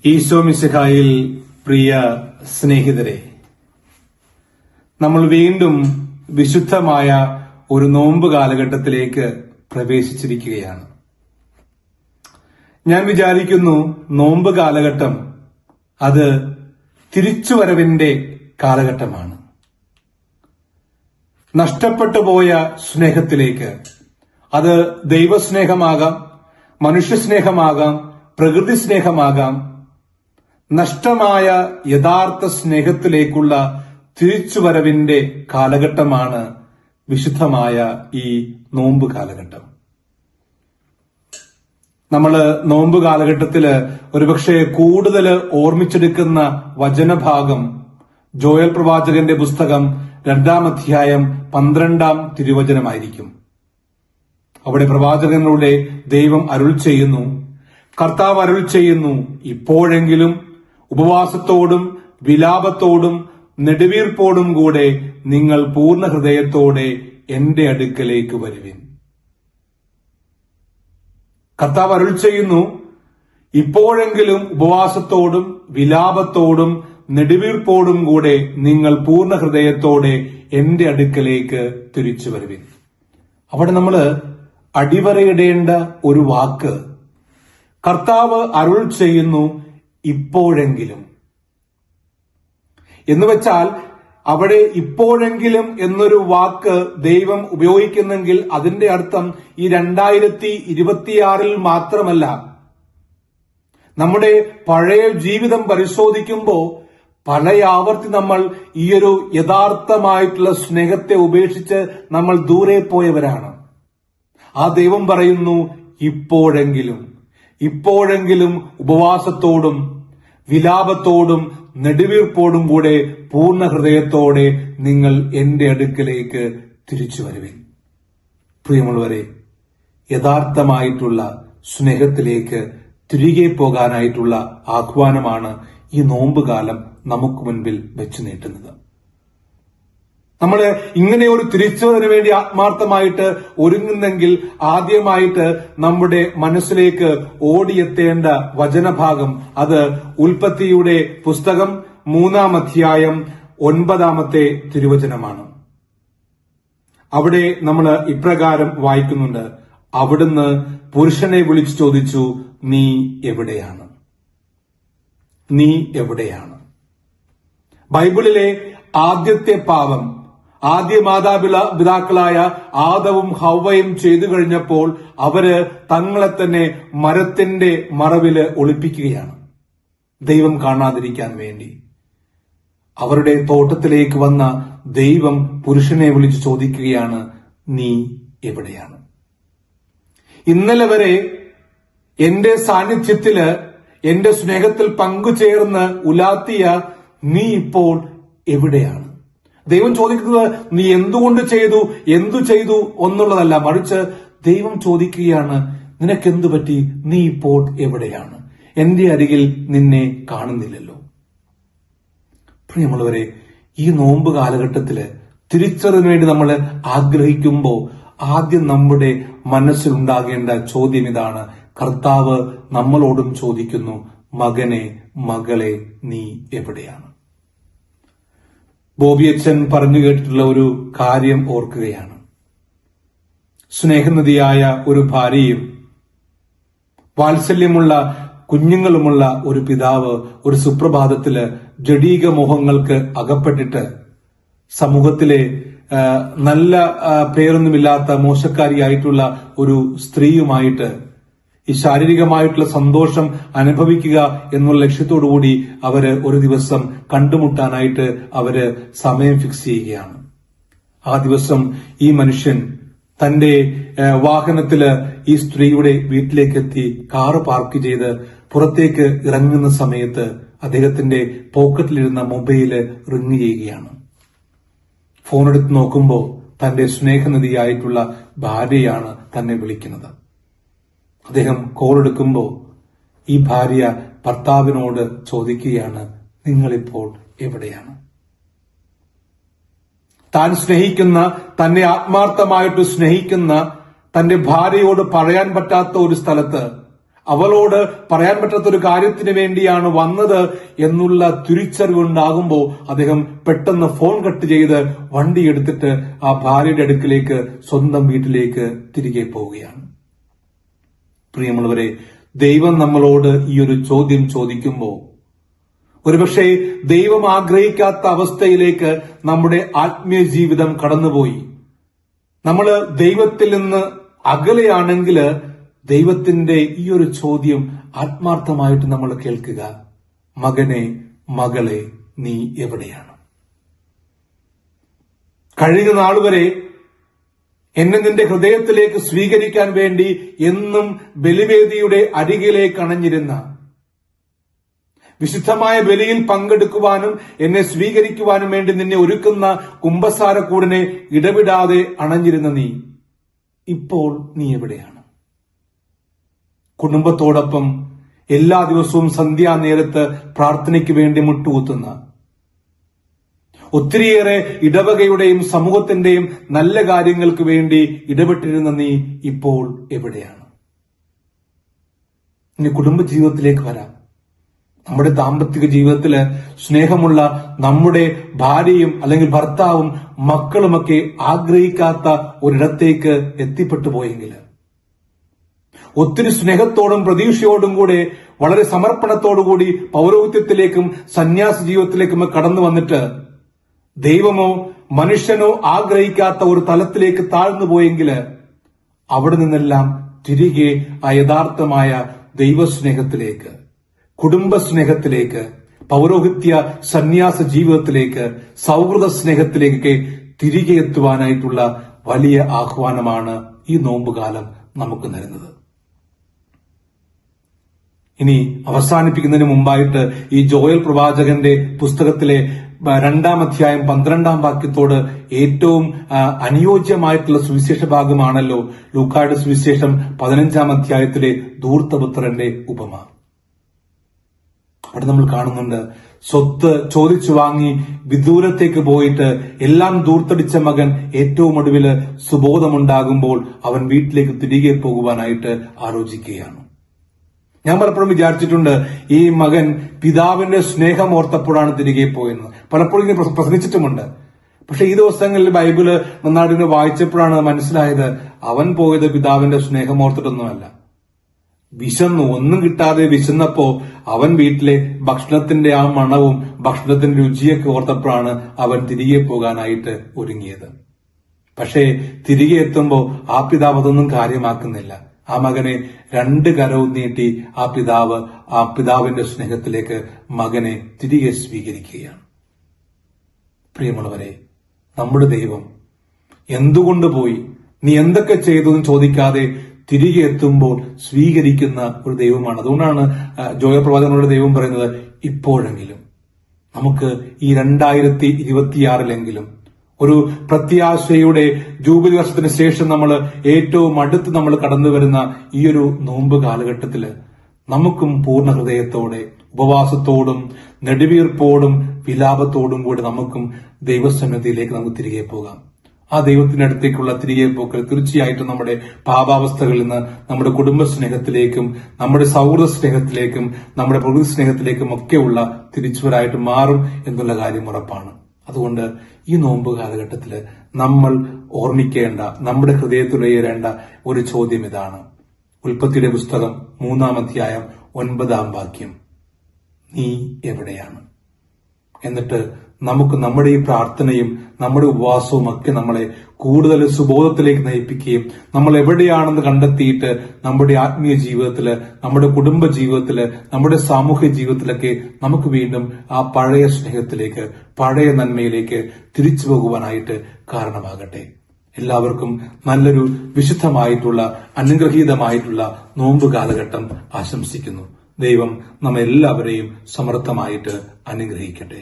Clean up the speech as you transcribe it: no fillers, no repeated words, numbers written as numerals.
ഈശോ മിശിഹായിൽ പ്രിയ സ്നേഹിതരെ, നമ്മൾ വീണ്ടും വിശുദ്ധമായ ഒരു നോമ്പ് കാലഘട്ടത്തിലേക്ക് പ്രവേശിച്ചിരിക്കുകയാണ്. ഞാൻ വിചാരിക്കുന്നു നോമ്പ് കാലഘട്ടം അത് തിരിച്ചുവരവിന്റെ കാലഘട്ടമാണ്. നഷ്ടപ്പെട്ടു പോയ സ്നേഹത്തിലേക്ക്, അത് ദൈവസ്നേഹമാകാം, മനുഷ്യസ്നേഹമാകാം, പ്രകൃതി സ്നേഹമാകാം, നഷ്ടമായ യഥാർത്ഥ സ്നേഹത്തിലേക്കുള്ള തിരിച്ചുവരവിന്റെ കാലഘട്ടമാണ് വിശുദ്ധമായ ഈ നോമ്പ് കാലഘട്ടം. നമ്മള് നോമ്പ് കാലഘട്ടത്തില് ഒരുപക്ഷെ കൂടുതൽ ഓർമ്മിച്ചെടുക്കുന്ന വചനഭാഗം ജോയൽ പ്രവാചകന്റെ പുസ്തകം 2-ാം അധ്യായം 12-ാം തിരുവചനമായിരിക്കും. അവിടെ പ്രവാചകനിലൂടെ ദൈവം അരുൾ ചെയ്യുന്നു, കർത്താവ് അരുൾ ചെയ്യുന്നു, ഇപ്പോഴെങ്കിലും ഉപവാസത്തോടും വിലാപത്തോടും നെടുവീർപ്പോടും കൂടെ നിങ്ങൾ പൂർണ്ണ ഹൃദയത്തോടെ എന്റെ അടുക്കലേക്ക് വരുവിൻ. കർത്താവ് അരുൾ ചെയ്യുന്നു, ഇപ്പോഴെങ്കിലും ഉപവാസത്തോടും വിലാപത്തോടും നെടുവീർപ്പോടും കൂടെ നിങ്ങൾ പൂർണ്ണ ഹൃദയത്തോടെ എന്റെ അടുക്കലേക്ക് തിരിച്ചു വരുവിൻ. അവിടെ നമ്മൾ അടിവരയിടേണ്ട ഒരു വാക്ക്, കർത്താവ് അരുൾ ചെയ്യുന്നു ഇപ്പോഴെങ്കിലും എന്ന് വെച്ചാൽ, അവിടെ ഇപ്പോഴെങ്കിലും എന്നൊരു വാക്ക് ദൈവം ഉപയോഗിക്കുന്നെങ്കിൽ അതിന്റെ അർത്ഥം ഈ 2026 മാത്രമല്ല. നമ്മുടെ പഴയ ജീവിതം പരിശോധിക്കുമ്പോൾ പല ആവർത്തി നമ്മൾ ഈയൊരു യഥാർത്ഥമായിട്ടുള്ള സ്നേഹത്തെ ഉപേക്ഷിച്ച് നമ്മൾ ദൂരെ പോയവരാണ്. ആ ദൈവം പറയുന്നു, ഇപ്പോഴെങ്കിലും ഉപവാസത്തോടും വിലാപത്തോടും നെടുവീർപ്പോടും കൂടെ പൂർണ്ണ ഹൃദയത്തോടെ നിങ്ങൾ എന്റെ അടുക്കലേക്ക് തിരിച്ചു വരുവിൻ. പ്രിയമുള്ളവരെ, യഥാർത്ഥമായിട്ടുള്ള സ്നേഹത്തിലേക്ക് തിരികെ പോകാനായിട്ടുള്ള ആഹ്വാനമാണ് ഈ നോമ്പുകാലം നമുക്ക് മുൻപിൽ വെച്ചു നീട്ടുന്നത്. നമ്മൾ ഇങ്ങനെ ഒരു തിരിച്ചുവരവിന് വേണ്ടി ആത്മാർത്ഥമായിട്ട് ഒരുങ്ങുന്നെങ്കിൽ ആദ്യമായിട്ട് നമ്മുടെ മനസ്സിലേക്ക് ഓടിയെത്തേണ്ട വചനഭാഗം അത് ഉൽപ്പത്തിയുടെ പുസ്തകം 3-ാം അധ്യായം 9-ാമത്തെ തിരുവചനമാണ്. അവിടെ നമ്മൾ ഇപ്രകാരം വായിക്കുന്നുണ്ട്, അവിടുന്ന് പുരുഷനെ വിളിച്ചു ചോദിച്ചു, നീ എവിടെയാണ്? നീ എവിടെയാണ്? ബൈബിളിലെ ആദ്യത്തെ പാപം ആദ്യ മാതാപിതാക്കളായ ആദവും ഹവ്വയും ചെയ്തു കഴിഞ്ഞപ്പോൾ അവര് തങ്ങളെ തന്നെ മരത്തിന്റെ മറവില് ഒളിപ്പിക്കുകയാണ്, ദൈവം കാണാതിരിക്കാൻ വേണ്ടി. അവരുടെ തോട്ടത്തിലേക്ക് വന്ന ദൈവം പുരുഷനെ വിളിച്ച് ചോദിക്കുകയാണ്, നീ എവിടെയാണ്? ഇന്നലെ വരെ എന്റെ സാന്നിധ്യത്തില് എന്റെ സ്നേഹത്തിൽ പങ്കുചേർന്ന് ഉലാത്തിയ നീ ഇപ്പോൾ എവിടെയാണ്? ദൈവം ചോദിക്കുന്നത് നീ എന്തു ചെയ്തു എന്നുള്ളതല്ല, മറിച്ച് ദൈവം ചോദിക്കുകയാണ്, നിനക്കെന്തു പറ്റി? നീ ഇപ്പോൾ എവിടെയാണ്? എന്റെ അരികിൽ നിന്നെ കാണുന്നില്ലല്ലോ. പ്രിയമുള്ളവരെ, ഈ നോമ്പ് കാലഘട്ടത്തില് തിരിച്ചറിവിന് വേണ്ടി നമ്മൾ ആഗ്രഹിക്കുമ്പോൾ ആദ്യം നമ്മുടെ മനസ്സിലുണ്ടാകേണ്ട ചോദ്യം ഇതാണ്, കർത്താവ് നമ്മളോടും ചോദിക്കുന്നു, മകനെ മകളെ നീ എവിടെയാണ്? ബോബിയച്ചൻ പറഞ്ഞു കേട്ടിട്ടുള്ള ഒരു കാര്യം ഓർക്കുകയാണ്. സ്നേഹനിധിയായ ഒരു ഭാര്യയും വാത്സല്യമുള്ള കുഞ്ഞുങ്ങളുമുള്ള ഒരു പിതാവ് ഒരു സുപ്രഭാതത്തില് ജഡീക മോഹങ്ങൾക്ക് അകപ്പെട്ടിട്ട് സമൂഹത്തിലെ നല്ല പേരൊന്നുമില്ലാത്ത മോശക്കാരിയായിട്ടുള്ള ഒരു സ്ത്രീയുമായിട്ട് ഈ ശാരീരികമായിട്ടുള്ള സന്തോഷം അനുഭവിക്കുക എന്നുള്ള ലക്ഷ്യത്തോടുകൂടി അവര് ഒരു ദിവസം കണ്ടുമുട്ടാനായിട്ട് അവര് സമയം ഫിക്സ് ചെയ്യുകയാണ്. ആ ദിവസം ഈ മനുഷ്യൻ തന്റെ വാഹനത്തില് ഈ സ്ത്രീയുടെ വീട്ടിലേക്കെത്തി കാറ് പാർക്ക് ചെയ്ത് പുറത്തേക്ക് ഇറങ്ങുന്ന സമയത്ത് അദ്ദേഹത്തിന്റെ പോക്കറ്റിലിരുന്ന മൊബൈല് റിങ് ചെയ്യുകയാണ്. ഫോണെടുത്ത് നോക്കുമ്പോൾ തന്റെ സ്നേഹനിധിയായിട്ടുള്ള ഭാര്യയാണ് തന്നെ വിളിക്കുന്നത്. അദ്ദേഹം കോൾ എടുക്കുമ്പോൾ ഈ ഭാര്യ ഭർത്താവിനോട് ചോദിക്കുകയാണ്, നിങ്ങളിപ്പോൾ എവിടെയാണ്? താൻ സ്നേഹിക്കുന്ന, തന്നെ ആത്മാർത്ഥമായിട്ട് സ്നേഹിക്കുന്ന തന്റെ ഭാര്യയോട് പറയാൻ പറ്റാത്ത ഒരു സ്ഥലത്ത്, അവളോട് പറയാൻ പറ്റാത്തൊരു കാര്യത്തിന് വേണ്ടിയാണ് വന്നത് എന്നുള്ള തിരിച്ചറിവുണ്ടാകുമ്പോൾ അദ്ദേഹം പെട്ടെന്ന് ഫോൺ കട്ട് ചെയ്ത് വണ്ടി എടുത്തിട്ട് ആ ഭാര്യയുടെ അടുക്കിലേക്ക്, സ്വന്തം വീട്ടിലേക്ക് തിരികെ പോവുകയാണ്. പ്രിയമുള്ളവരെ, ദൈവം നമ്മളോട് ഈ ഒരു ചോദ്യം ചോദിക്കുമ്പോൾ ഒരുപക്ഷെ ദൈവം ആഗ്രഹിക്കാത്ത അവസ്ഥയിലേക്ക് നമ്മുടെ ആത്മീയ ജീവിതം കടന്നുപോയി, നമ്മൾ ദൈവത്തിൽ നിന്ന് അകലെയാണെങ്കിൽ ദൈവത്തിന്റെ ഈ ഒരു ചോദ്യം ആത്മാർത്ഥമായിട്ട് നമ്മൾ കേൾക്കുക. മകനെ, മകളെ, നീ എവിടെയാണ്? കഴിഞ്ഞ നാളുവരെ എന്നെ നിന്റെ ഹൃദയത്തിലേക്ക് സ്വീകരിക്കാൻ വേണ്ടി എന്നും ബലിവേദിയുടെ അരികിലേക്ക് അണഞ്ഞിരുന്ന, വിശുദ്ധമായ ബലിയിൽ പങ്കെടുക്കുവാനും എന്നെ സ്വീകരിക്കുവാനും വേണ്ടി നിന്നെ ഒരുക്കുന്ന കുമ്പസാരക്കൂടിനെ ഇടവിടാതെ അണഞ്ഞിരുന്ന നീ ഇപ്പോൾ നീ എവിടെയാണ്? കുടുംബത്തോടൊപ്പം എല്ലാ ദിവസവും സന്ധ്യാനേരത്ത് പ്രാർത്ഥനയ്ക്ക് വേണ്ടി മുട്ടുകുത്തുന്ന, ഒത്തിരിയേറെ ഇടവകയുടെയും സമൂഹത്തിന്റെയും നല്ല കാര്യങ്ങൾക്ക് വേണ്ടി ഇടപെട്ടിരുന്ന നീ ഇപ്പോൾ എവിടെയാണ്? ഇനി കുടുംബജീവിതത്തിലേക്ക് വരാം. നമ്മുടെ ദാമ്പത്തിക ജീവിതത്തില് സ്നേഹമുള്ള നമ്മുടെ ഭാര്യയും അല്ലെങ്കിൽ ഭർത്താവും മക്കളുമൊക്കെ ആഗ്രഹിക്കാത്ത ഒരിടത്തേക്ക് എത്തിപ്പെട്ടു പോയെങ്കിൽ, ഒത്തിരി സ്നേഹത്തോടും പ്രതീക്ഷയോടും കൂടെ വളരെ സമർപ്പണത്തോടുകൂടി പൗരോഹിത്യത്തിലേക്കും സന്യാസ ജീവിതത്തിലേക്കും കടന്നു വന്നിട്ട് ദൈവമോ മനുഷ്യനോ ആഗ്രഹിക്കാത്ത ഒരു തലത്തിലേക്ക് താഴ്ന്നു പോയെങ്കിൽ, അവിടെ നിന്നെല്ലാം തിരികെ ആ യഥാർത്ഥമായ ദൈവസ്നേഹത്തിലേക്ക്, കുടുംബസ്നേഹത്തിലേക്ക്, പൗരോഹിത്യ സന്യാസ ജീവിതത്തിലേക്ക്, സൗഹൃദ സ്നേഹത്തിലേക്കൊക്കെ തിരികെ എത്തുവാനായിട്ടുള്ള വലിയ ആഹ്വാനമാണ് ഈ നോമ്പുകാലം നമുക്ക് നൽകുന്നത്. ഇനി അവസാനിപ്പിക്കുന്നതിന് മുമ്പായിട്ട് ഈ ജോയൽ പ്രവാചകന്റെ പുസ്തകത്തിലെ 2-ാം അധ്യായം 12-ാം വാക്യത്തോട് ഏറ്റവും അനുയോജ്യമായിട്ടുള്ള സുവിശേഷ ഭാഗമാണല്ലോ ലൂക്കായുടെ സുവിശേഷം 15-ാം അധ്യായത്തിലെ ധൂർത്തപുത്രന്റെ ഉപമ. അവിടെ നമ്മൾ കാണുന്നുണ്ട്, സ്വത്ത് ചോദിച്ചു വാങ്ങി വിദൂരത്തേക്ക് പോയിട്ട് എല്ലാം ധൂർത്തടിച്ച മകൻ ഏറ്റവും ഒടുവില് സുബോധമുണ്ടാകുമ്പോൾ അവൻ വീട്ടിലേക്ക് തിരികെ പോകുവാനായിട്ട് ആലോചിക്കുകയാണ്. ഞാൻ പലപ്പോഴും വിചാരിച്ചിട്ടുണ്ട്, ഈ മകൻ പിതാവിന്റെ സ്നേഹം ഓർത്തപ്പോഴാണ് തിരികെ പോയെന്ന്. പലപ്പോഴും ഇങ്ങനെ പ്രസംഗിച്ചിട്ടുമുണ്ട്. പക്ഷെ ഈ ദിവസങ്ങളിൽ ബൈബിള് നന്നായിട്ട് വായിച്ചപ്പോഴാണ് മനസ്സിലായത്, അവൻ പോയത് പിതാവിന്റെ സ്നേഹം ഓർത്തിട്ടൊന്നുമല്ല. വിശന്നു, ഒന്നും കിട്ടാതെ വിശന്നപ്പോ അവൻ വീട്ടിലെ ഭക്ഷണത്തിന്റെ ആ മണവും ഭക്ഷണത്തിന്റെ രുചിയൊക്കെ ഓർത്തപ്പോഴാണ് അവൻ തിരികെ പോകാനായിട്ട് ഒരുങ്ങിയത്. പക്ഷേ തിരികെ എത്തുമ്പോ ആ പിതാവ് അതൊന്നും കാര്യമാക്കുന്നില്ല. ആ മകനെ 2 കരവും നീട്ടി ആ പിതാവിന്റെ സ്നേഹത്തിലേക്ക് മകനെ തിരികെ സ്വീകരിക്കുകയാണ്. പ്രിയമുള്ളവരെ, നമ്മുടെ ദൈവം എന്തുകൊണ്ട് പോയി, നീ എന്തൊക്കെ ചെയ്തു എന്ന് ചോദിക്കാതെ തിരികെ എത്തുമ്പോൾ സ്വീകരിക്കുന്ന ഒരു ദൈവമാണ്. അതുകൊണ്ടാണ് ജോയൽ പ്രവാചകനോട് ദൈവം പറയുന്നത്, ഇപ്പോഴെങ്കിലും നമുക്ക് ഈ 2026 ഒരു പ്രത്യാശയുടെ ജൂബിലി വർഷത്തിന് ശേഷം നമ്മൾ ഏറ്റവും അടുത്ത് നമ്മൾ കടന്നു വരുന്ന ഈ ഒരു നോമ്പ് കാലഘട്ടത്തില് നമുക്കും പൂർണ്ണ ഹൃദയത്തോടെ, ഉപവാസത്തോടും നെടുവീർപ്പോടും വിലാപത്തോടും കൂടി നമുക്കും ദൈവസന്നിധിയിലേക്ക് നമുക്ക് തിരികെ പോകാം. ആ ദൈവത്തിന്റെ അടുത്തേക്കുള്ള തിരികെ പോക്കൽ തീർച്ചയായിട്ടും നമ്മുടെ പാപാവസ്ഥകളിൽ നിന്ന് നമ്മുടെ കുടുംബ സ്നേഹത്തിലേക്കും നമ്മുടെ സൗഹൃദ സ്നേഹത്തിലേക്കും നമ്മുടെ പ്രകൃതി സ്നേഹത്തിലേക്കും ഒക്കെയുള്ള തിരിച്ചുവരായിട്ട് മാറും എന്നുള്ള കാര്യം ഉറപ്പാണ്. അതുകൊണ്ട് ഈ നോമ്പ് കാലഘട്ടത്തില് നമ്മൾ ഓർമ്മിക്കേണ്ട, നമ്മുടെ ഹൃദയത്തിൽ ഉയരേണ്ട ഒരു ചോദ്യം ഇതാണ്. ഉൽപ്പത്തിയുടെ പുസ്തകം 3-ാം അധ്യായം 9-ാം വാക്യം, നീ എവിടെയാണ്? എന്നിട്ട് നമുക്ക് നമ്മുടെ ഈ പ്രാർത്ഥനയും നമ്മുടെ ഉപവാസവും ഒക്കെ നമ്മളെ കൂടുതൽ സുബോധത്തിലേക്ക് നയിപ്പിക്കുകയും നമ്മൾ എവിടെയാണെന്ന് കണ്ടെത്തിയിട്ട് നമ്മുടെ ആത്മീയ ജീവിതത്തില്, നമ്മുടെ കുടുംബ ജീവിതത്തില്, നമ്മുടെ സാമൂഹ്യ ജീവിതത്തിലൊക്കെ നമുക്ക് വീണ്ടും ആ പഴയ സ്നേഹത്തിലേക്ക്, പഴയ നന്മയിലേക്ക് തിരിച്ചു പോകുവാനായിട്ട് കാരണമാകട്ടെ. എല്ലാവർക്കും നല്ലൊരു വിശുദ്ധമായിട്ടുള്ള അനുഗ്രഹീതമായിട്ടുള്ള നോമ്പ് കാലഘട്ടം ആശംസിക്കുന്നു. ദൈവം നമ്മെല്ലാവരെയും സമർത്ഥമായിട്ട് അനുഗ്രഹിക്കട്ടെ.